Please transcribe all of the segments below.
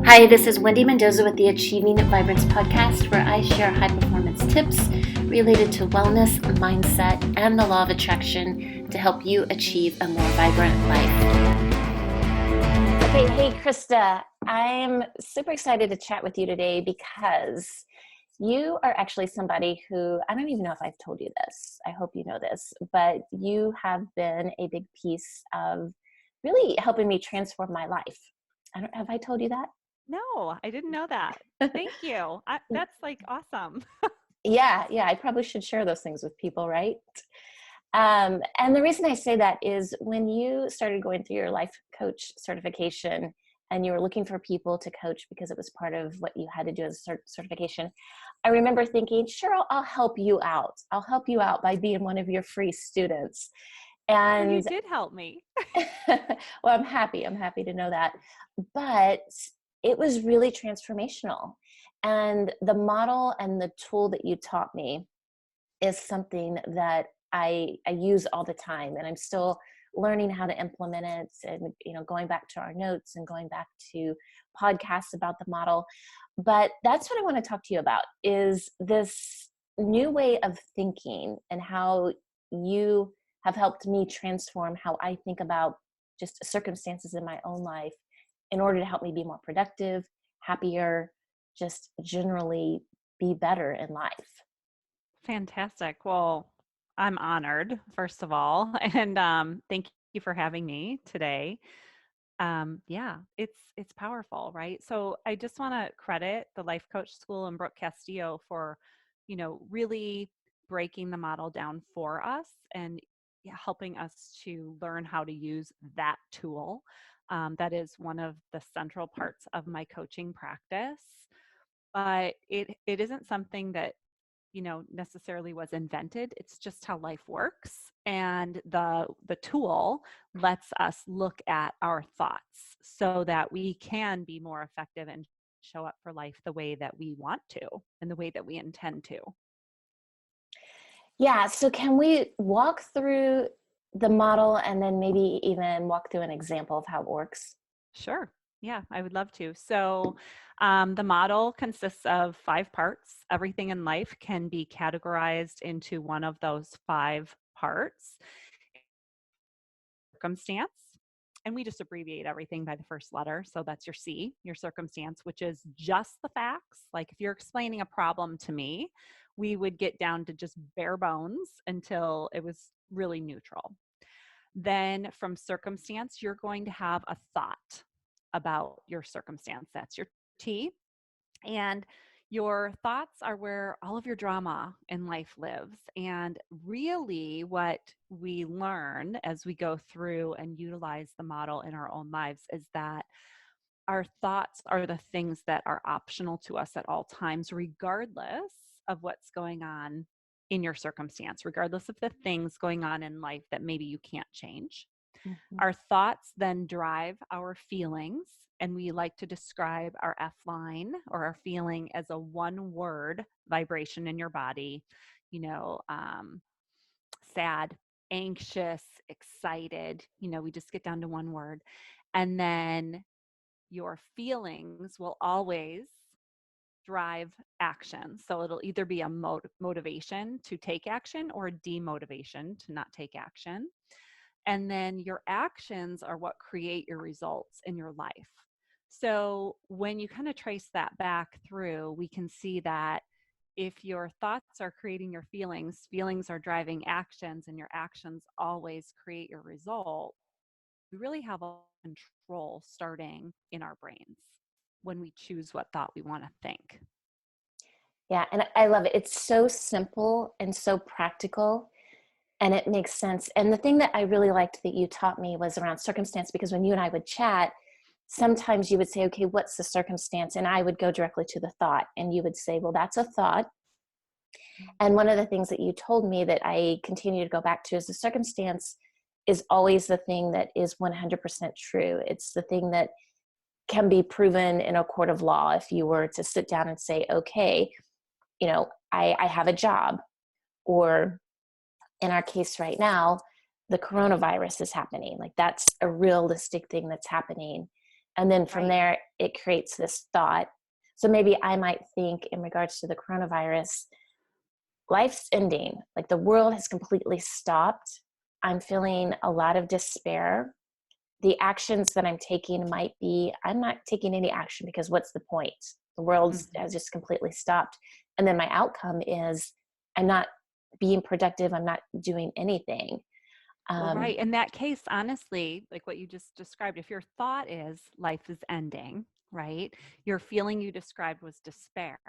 Hi, this is Wendy Mendoza with the Achieving Vibrance podcast, where I share high performance tips related to wellness, mindset, and the law of attraction to help you achieve a more vibrant life. Okay, hey Krista, I'm super excited to chat with you today because you are actually somebody who, I don't even know if I've told you this, I hope you know this, but you have been a big piece of really helping me transform my life. Have I told you that? No, I didn't know that. Thank you. That's like awesome. Yeah, I probably should share those things with people, right? And the reason I say that is when you started going through your life coach certification and you were looking for people to coach because it was part of what you had to do as a certification, I remember thinking, sure, I'll help you out. I'll help you out by being one of your free students. Well, you And did help me. well, I'm happy to know that. But it was really transformational. And the model and the tool that you taught me is something that I use all the time, and I'm still learning how to implement it, and going back to our notes and going back to podcasts about the model. But that's what I want to talk to you about, is this new way of thinking and how you have helped me transform how I think about just circumstances in my own life in order to help me be more productive, happier, just generally be better in life. Fantastic. Well, I'm honored, first of all, and thank you for having me today. Yeah, it's powerful, right? So I just want to credit the Life Coach School and Brooke Castillo for, really breaking the model down for us and helping us to learn how to use that tool. That is one of the central parts of my coaching practice. But it isn't something that necessarily was invented. It's just how life works, and the tool lets us look at our thoughts so that we can be more effective and show up for life the way that we want to and the way that we intend to. Yeah, so can we walk through the model and then maybe even walk through an example of how it works? Sure. Yeah, I would love to. So, the model consists of 5 parts. Everything in life can be categorized into one of those 5 parts. Circumstance, and we just abbreviate everything by the first letter. So that's your C, your circumstance, which is just the facts. Like if you're explaining a problem to me, we would get down to just bare bones until it was really neutral. Then from circumstance, you're going to have a thought about your circumstance. That's your T. And your thoughts are where all of your drama in life lives. And really, what we learn as we go through and utilize the model in our own lives is that our thoughts are the things that are optional to us at all times, regardless of what's going on in your circumstance, regardless of the things going on in life that maybe you can't change. Mhm. Our thoughts then drive our feelings, and we like to describe our F line or our feeling as a one word vibration in your body, you know, um, sad, anxious, excited. We just get down to one word. And then your feelings will always drive action. So it'll either be a motivation to take action or a demotivation to not take action. And then your actions are what create your results in your life. So when you kind of trace that back through, we can see that if your thoughts are creating your feelings, feelings are driving actions, and your actions always create your result, we really have a control starting in our brains when we choose what thought we want to think. Yeah, and I love it. It's so simple and so practical, and it makes sense. And the thing that I really liked that you taught me was around circumstance, because when you and I would chat, sometimes you would say, okay, what's the circumstance? And I would go directly to the thought, and you would say, well, that's a thought. And one of the things that you told me that I continue to go back to is the circumstance is always the thing that is 100% true. It's the thing that can be proven in a court of law. If you were to sit down and say, okay, I have a job, or in our case right now, the coronavirus is happening. Like, that's a realistic thing that's happening. And then from Right. there, it creates this thought. So maybe I might think, in regards to the coronavirus, life's ending, like the world has completely stopped. I'm feeling a lot of despair. The actions that I'm taking might be, I'm not taking any action because what's the point? The world Mhm. has just completely stopped. And then my outcome is I'm not being productive. I'm not doing anything. Well, Um, right. In that case, honestly, like what you just described, if your thought is life is ending, right? Your feeling you described was despair.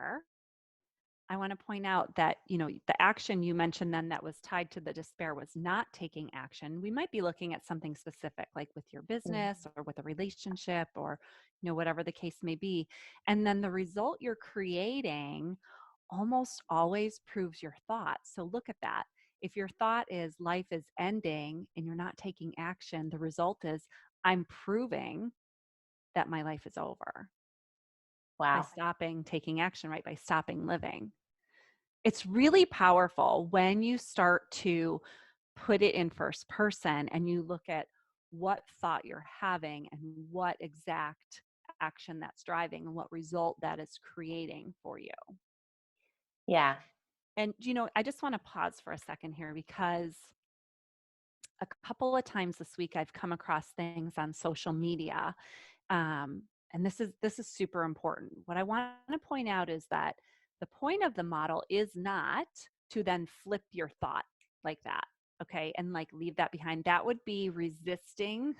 I want to point out that, the action you mentioned then that was tied to the despair was not taking action. We might be looking at something specific, like with your business or with a relationship or, whatever the case may be. And then the result you're creating almost always proves your thought. So look at that. If your thought is life is ending and you're not taking action, the result is I'm proving that my life is over by wow. stopping taking action, right? By stopping living. It's really powerful when you start to put it in first person and you look at what thought you're having and what exact action that's driving and what result that is creating for you. Yeah. And, I just want to pause for a second here because a couple of times this week I've come across things on social media. Um, and this is super important. What I want to point out is that the point of the model is not to then flip your thought like that, okay, and like leave that behind. That would be resisting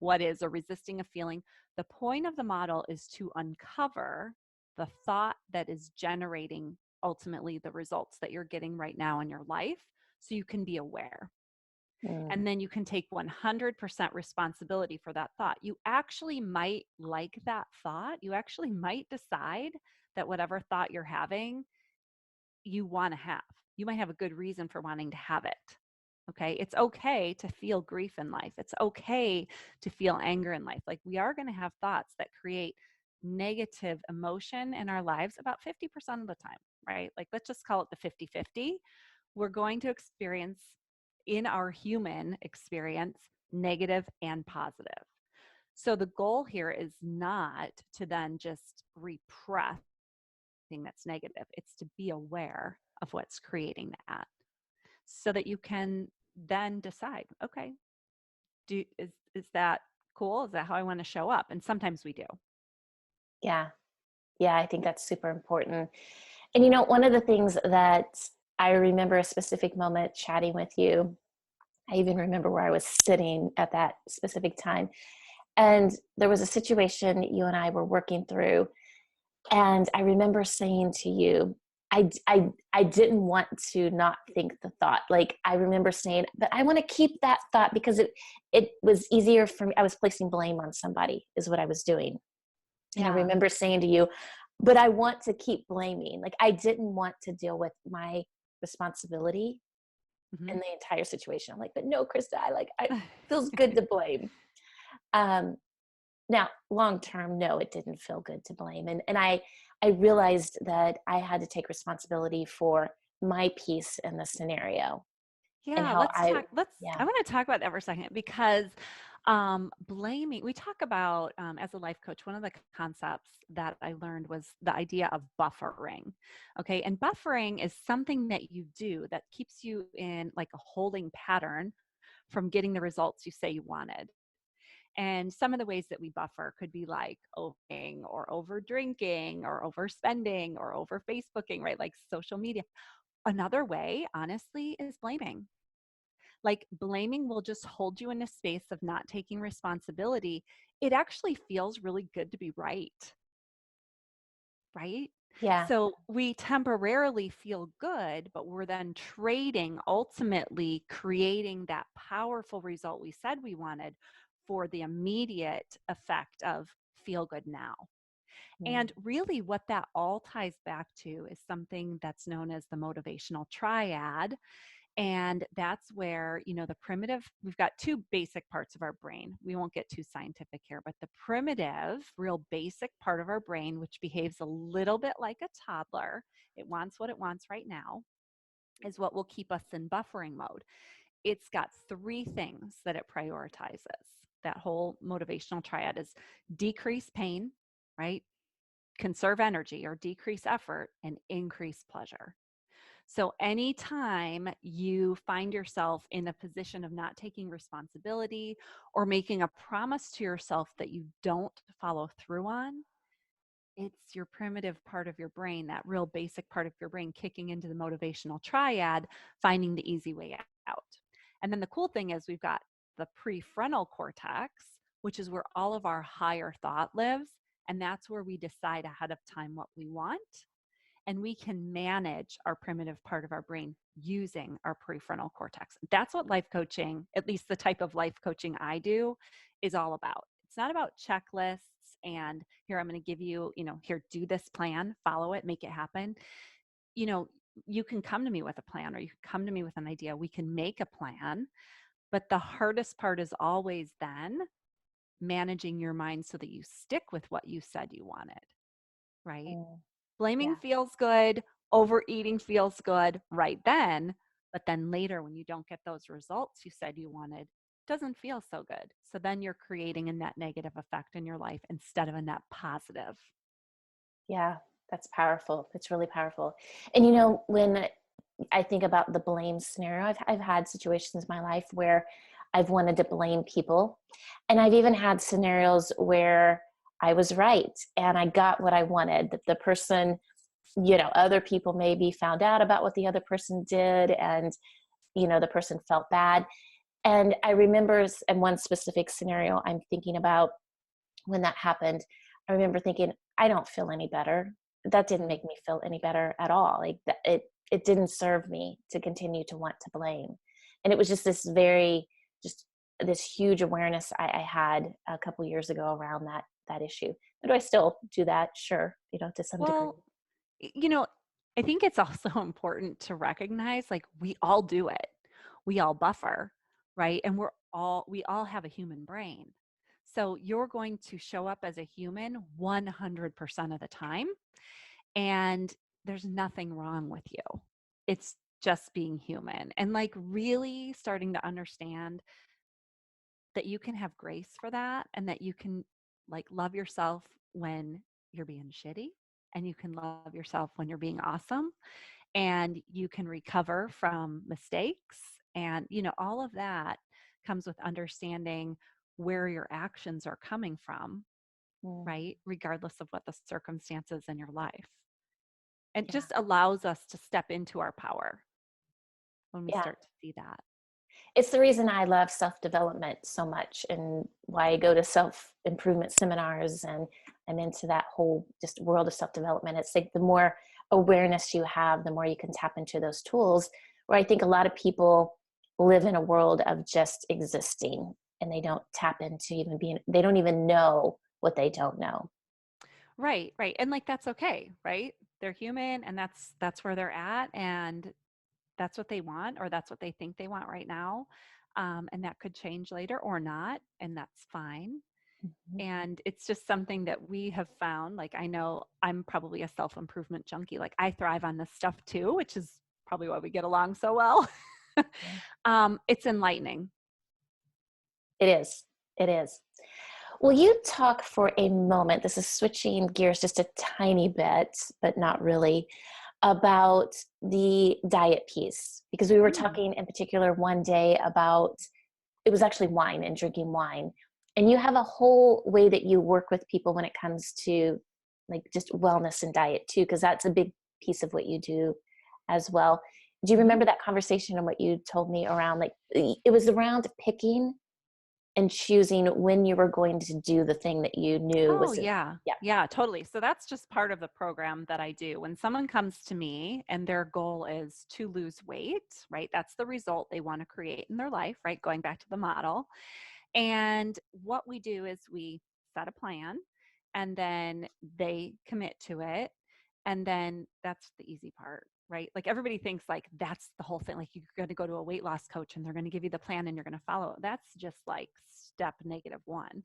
what is, or resisting a feeling. The point of the model is to uncover the thought that is generating ultimately the results that you're getting right now in your life, so you can be aware. Mm, And then you can take 100% responsibility for that thought. You actually might like that thought. You actually might decide that whatever thought you're having, you want to have. You might have a good reason for wanting to have it. Okay. It's okay to feel grief in life. It's okay to feel anger in life. Like, we are going to have thoughts that create negative emotion in our lives about 50% of the time, right? Like, let's just call it the 50-50. We're going to experience, in our human experience, negative and positive. So the goal here is not to then just repress thing that's negative. It's to be aware of what's creating that so that you can then decide, okay, is that cool? Is that how I want to show up? And sometimes we do. yeah. Yeah. I think that's super important. And one of the things that I remember, a specific moment chatting with you, I even remember where I was sitting at that specific time. And there was a situation you and I were working through. And I remember saying to you, I didn't want to not think the thought. Like, I remember saying, but I want to keep that thought because it was easier for me. I was placing blame on somebody is what I was doing. And I Yeah. remember saying to you, but I want to keep blaming. Like, I didn't want to deal with my responsibility Hmm. in the entire situation. I'm like, but no, Krista, I feels good to blame. Um, Now, long term, no, it didn't feel good to blame. And I realized that I had to take responsibility for my piece in the scenario and Yeah, how let's talk. yeah. I want to talk about that for a second because blaming, we talk about as a life coach, one of the concepts that I learned was the idea of buffering. Okay. And buffering is something that you do that keeps you in like a holding pattern from getting the results you say you wanted. And some of the ways that we buffer could be like overeating or over drinking or overspending or over Facebooking, right? Like social media. Another way, honestly, is blaming. Like, blaming will just hold you in a space of not taking responsibility. It actually feels really good to be right, right? Yeah. So we temporarily feel good, but we're then trading, ultimately creating that powerful result we said we wanted for the immediate effect of feel good now. Mm, And really, what that all ties back to is something that's known as the motivational triad. And that's where, the primitive, we've got two basic parts of our brain. We won't get too scientific here, but the primitive, real basic part of our brain, which behaves a little bit like a toddler, it wants what it wants right now, is what will keep us in buffering mode. It's got three things that it prioritizes that whole motivational triad is decrease pain, right? Conserve energy or decrease effort and increase pleasure. So, anytime you find yourself in a position of not taking responsibility or making a promise to yourself that you don't follow through on, it's your primitive part of your brain, that real basic part of your brain kicking into the motivational triad, finding the easy way out. And then the cool thing is we've got the prefrontal cortex, which is where all of our higher thought lives. And that's where we decide ahead of time what we want, and we can manage our primitive part of our brain using our prefrontal cortex. That's what life coaching, at least the type of life coaching I do, is all about. It's not about checklists and here I'm going to give you, here, do this plan, follow it, make it happen. You know, you can come to me with a plan or you can come to me with an idea. We can make a plan, but the hardest part is always then managing your mind so that you stick with what you said you wanted, right? Mm, Blaming yeah. feels good, overeating feels good right then, but then later when you don't get those results you said you wanted, doesn't feel so good. So then you're creating a net negative effect in your life instead of a net positive. Yeah, that's powerful. It's really powerful. And when I think about the blame scenario, I've had situations in my life where I've wanted to blame people. And I've even had scenarios where I was right and I got what I wanted. The person, other people maybe found out about what the other person did, and the person felt bad. And I remember in one specific scenario I'm thinking about, when that happened, I remember thinking, I don't feel any better. That didn't make me feel any better at all. Like it didn't serve me to continue to want to blame. And it was just just this huge awareness I had a couple years ago around that issue. And do I still do that? Sure, to some degree. Well, you know, I think it's also important to recognize like we all do it. We all buffer, right? And we all have a human brain. So you're going to show up as a human 100% of the time. And there's nothing wrong with you. It's just being human and like really starting to understand that you can have grace for that and that you can like love yourself when you're being shitty and you can love yourself when you're being awesome and you can recover from mistakes and all of that comes with understanding where your actions are coming from, Mm, right? Regardless of what the circumstances in your life. It yeah. just allows us to step into our power when we Yeah. start to see that. It's the reason I love self-development so much, and why I go to self-improvement seminars, and I'm into that whole just world of self-development. It's like the more awareness you have, the more you can tap into those tools, where I think a lot of people live in a world of just existing, and they don't tap into even being, they don't even know what they don't know. Right, right. And like that's okay, right? They're human and that's where they're at and that's what they want or that's what they think they want right now. And that could change later or not, and that's fine. Mhm. And it's just something that we have found. Like I know I'm probably a self-improvement junkie. Like I thrive on this stuff too, which is probably why we get along so well. Yeah. It's enlightening. It is. It is. Will you talk for a moment? This is switching gears just a tiny bit, but not really, about the diet piece. Because we were Mm. talking in particular one day about, it was actually wine and drinking wine. And you have a whole way that you work with people when it comes to like just wellness and diet too, because that's a big piece of what you do as well. Do you Mhm. remember that conversation and what you told me around, like, it was around picking and choosing when you were going to do the thing that you knew Oh, was it? yeah. Yeah. Yeah, totally. So that's just part of the program that I do. When someone comes to me and their goal is to lose weight, right? That's the result they want to create in their life, right? Going back to the model. And what we do is we set a plan and then they commit to it. And then that's the easy part, right? Like everybody thinks like that's the whole thing. Like you're going to go to a weight loss coach and they're going to give you the plan and you're going to follow it. That's just like step -1.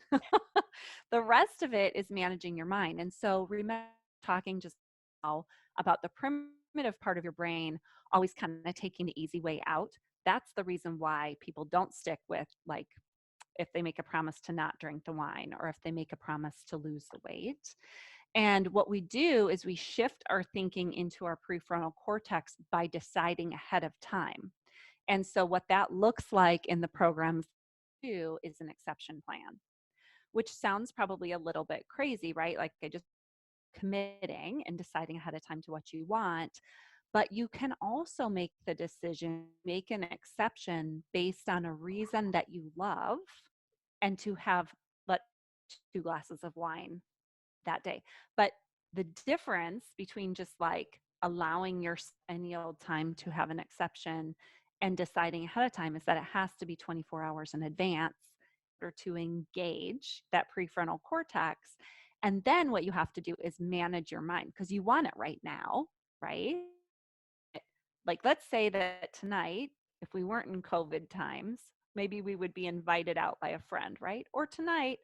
The rest of it is managing your mind. And so remember talking just now about the primitive part of your brain always kind of taking the easy way out. That's the reason why people don't stick with like if they make a promise to not drink the wine, or if they make a promise to lose the weight. And what we do is we shift our thinking into our prefrontal cortex by deciding ahead of time. And so what that looks like in the programs do is an exception plan, which sounds probably a little bit crazy, right? Like I just committing and deciding ahead of time to what you want. But you can also make the decision, make an exception based on a reason that you love, and to have let 2 glasses of wine that day. But the difference between just like allowing your any old time to have an exception and deciding ahead of time is that it has to be 24 hours in advance in order to engage that prefrontal cortex. And then what you have to do is manage your mind, because you want it right now, right? Like, let's say that tonight, if we weren't in COVID times, maybe we would be invited out by a friend, right? Or tonight,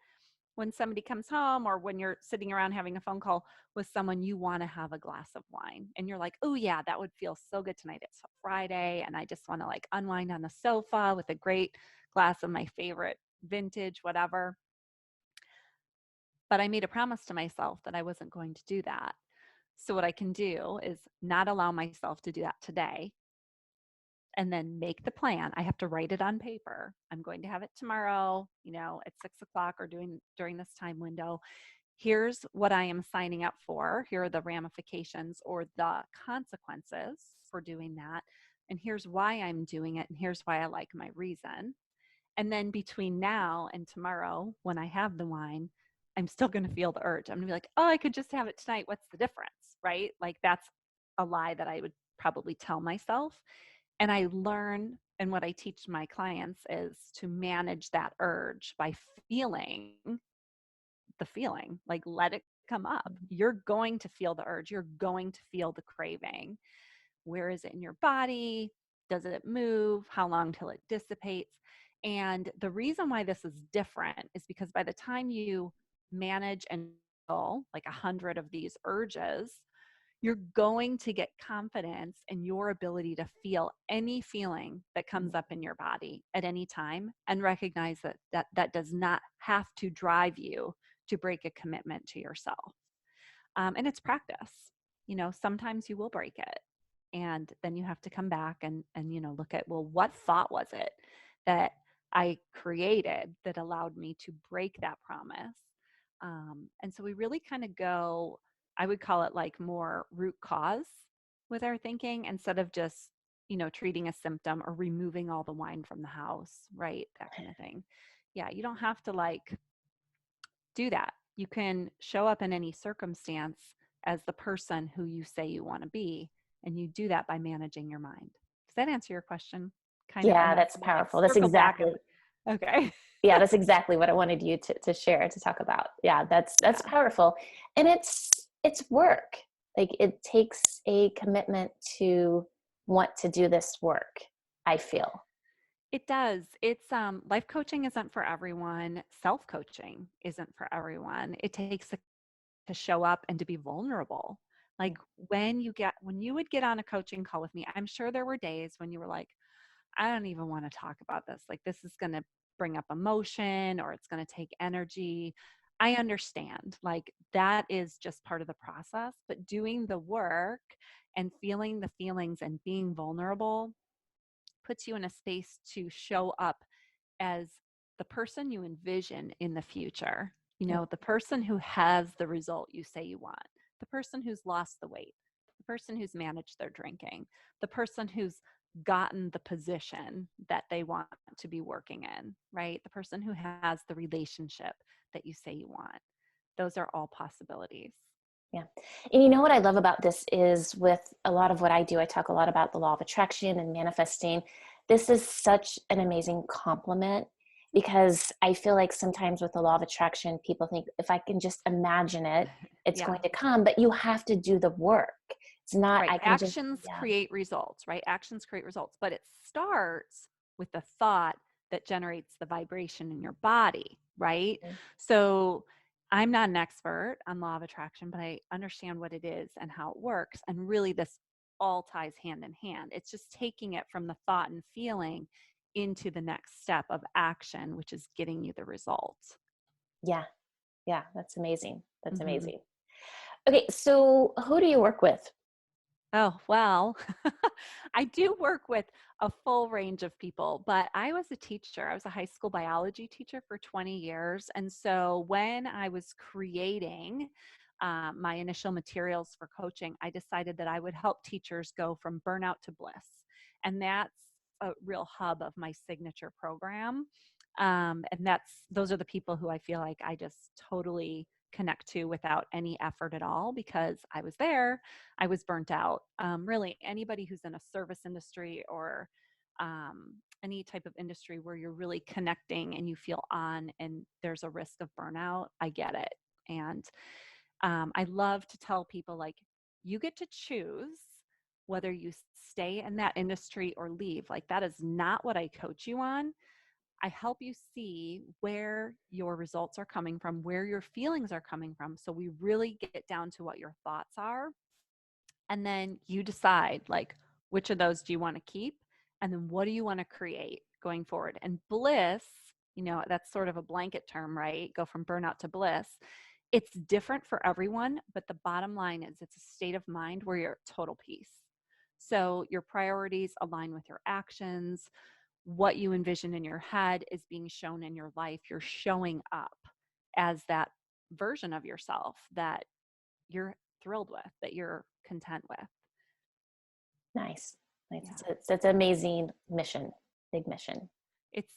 when somebody comes home, or when you're sitting around having a phone call with someone, you want to have a glass of wine and you're like, oh yeah, that would feel so good tonight. It's a Friday and I just want to like unwind on the sofa with a great glass of my favorite vintage, whatever. But I made a promise to myself that I wasn't going to do that. So what I can do is not allow myself to do that today, and then make the plan. I have to write it on paper. I'm going to have it tomorrow, at 6 o'clock, or during this time window. Here's what I am signing up for. Here are the ramifications or the consequences for doing that. And here's why I'm doing it. And here's why I like my reason. And then between now and tomorrow, when I have the wine, I'm still going to feel the urge. I'm going to be like, oh, I could just have it tonight. What's the difference? Right? Like, that's a lie that I would probably tell myself. And I learn, and what I teach my clients is to manage that urge by feeling the feeling, like let it come up. You're going to feel the urge. You're going to feel the craving. Where is it in your body? Does it move? How long till it dissipates? And the reason why this is different is because by the time you manage and feel like 100 of these urges, you're going to get confidence in your ability to feel any feeling that comes up in your body at any time, and recognize that does not have to drive you to break a commitment to yourself. And it's practice. Sometimes you will break it, and then you have to come back and look at, well, what thought was it that I created that allowed me to break that promise? And so we really kind of go, I would call it like more root cause with our thinking, instead of just, treating a symptom or removing all the wine from the house, right? That kind of thing. Yeah, you don't have to like do that. You can show up in any circumstance as the person who you say you want to be, and you do that by managing your mind. Does that answer your question? Kind of, Yeah, and then that's we'll like powerful. That's circle back exactly and okay. yeah, that's exactly what I wanted you to share, to talk about. Yeah, that's Yeah. powerful. And it's work. Like, it takes a commitment to want to do this work, I feel. It does. It's life coaching isn't for everyone. Self-coaching isn't for everyone. It takes to show up and to be vulnerable. Like, when you would get on a coaching call with me, I'm sure there were days when you were like, I don't even want to talk about this. Like, this is going to bring up emotion, or it's going to take energy. I understand. Like, that is just part of the process, but doing the work and feeling the feelings and being vulnerable puts you in a space to show up as the person you envision in the future. The person who has the result you say you want, the person who's lost the weight, the person who's managed their drinking, the person who's gotten the position that they want to be working in, right? The person who has the relationship that you say you want. Those are all possibilities. Yeah. And you know what I love about this is, with a lot of what I do, I talk a lot about the law of attraction and manifesting. This is such an amazing compliment, because I feel like sometimes with the law of attraction, people think if I can just imagine it, it's Yeah. going to come, but you have to do the work. It's not, Right. I can just, Actions yeah. create results, right? Actions create results, but it starts with the thought that generates the vibration in your body, right? Mhm. So I'm not an expert on law of attraction, but I understand what it is and how it works. And really, this all ties hand in hand. It's just taking it from the thought and feeling into the next step of action, which is getting you the result. Yeah. Yeah. That's amazing. That's Mm-hmm. amazing. Okay. So who do you work with? Oh, well, I do work with a full range of people, but I was a teacher. I was a high school biology teacher for 20 years. And so when I was creating my initial materials for coaching, I decided that I would help teachers go from burnout to bliss. And that's a real hub of my signature program. And those are the people who I feel like I just totally connect to without any effort at all, because I was there, I was burnt out. Really, anybody who's in a service industry or any type of industry where you're really connecting and you feel on and there's a risk of burnout, I get it. And I love to tell people, like, you get to choose whether you stay in that industry or leave. Like, that is not what I coach you on. I help you see where your results are coming from, where your feelings are coming from. So we really get down to what your thoughts are. And then you decide, like, which of those do you want to keep? And then what do you want to create going forward? And bliss, that's sort of a blanket term, right? Go from burnout to bliss. It's different for everyone, but the bottom line is it's a state of mind where you're at total peace. So your priorities align with your actions. What you envision in your head is being shown in your life. You're showing up as that version of yourself that you're thrilled with, that you're content with. Nice. Nice. Yeah. It's an amazing mission. Big mission. It's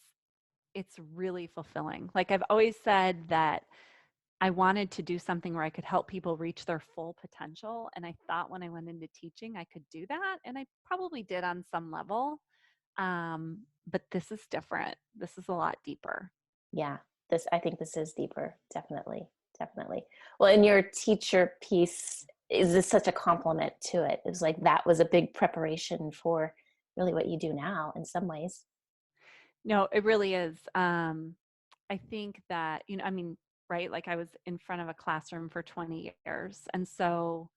it's really fulfilling. Like, I've always said that I wanted to do something where I could help people reach their full potential, and I thought when I went into teaching I could do that, and I probably did on some level. But this is different. This is a lot deeper. Yeah. I think this is deeper. Definitely. Definitely. Well, and your teacher piece is this such a compliment to it. It was like that was a big preparation for really what you do now in some ways. No, it really is. I think that, I mean, right, like, I was in front of a classroom for 20 years. And so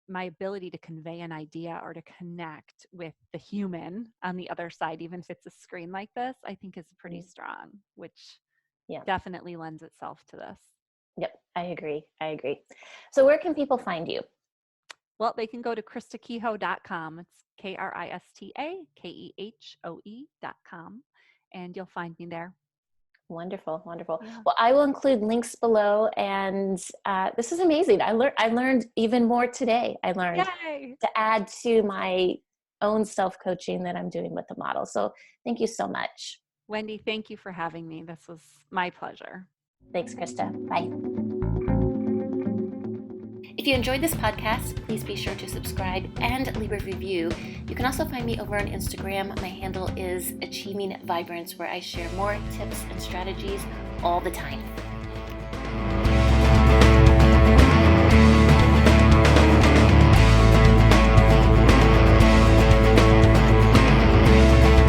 my ability to convey an idea or to connect with the human on the other side, even if it's a screen like this, I think is pretty Mm. strong, which Yeah. definitely lends itself to this. Yep. I agree. I agree. So where can people find you? Well, they can go to KristaKehoe.com. It's KristaKehoe.com. And you'll find me there. Wonderful, wonderful. Yeah. Well, I will include links below, and this is amazing. I learned even more today. I learned Yay! to add to my own self-coaching that I'm doing with the model. So thank you so much. Wendy, thank you for having me. This was my pleasure. Thanks, Krista. Bye. If you enjoyed this podcast, please be sure to subscribe and leave a review. You can also find me over on Instagram. My handle is Achieving Vibrance, where I share more tips and strategies all the time.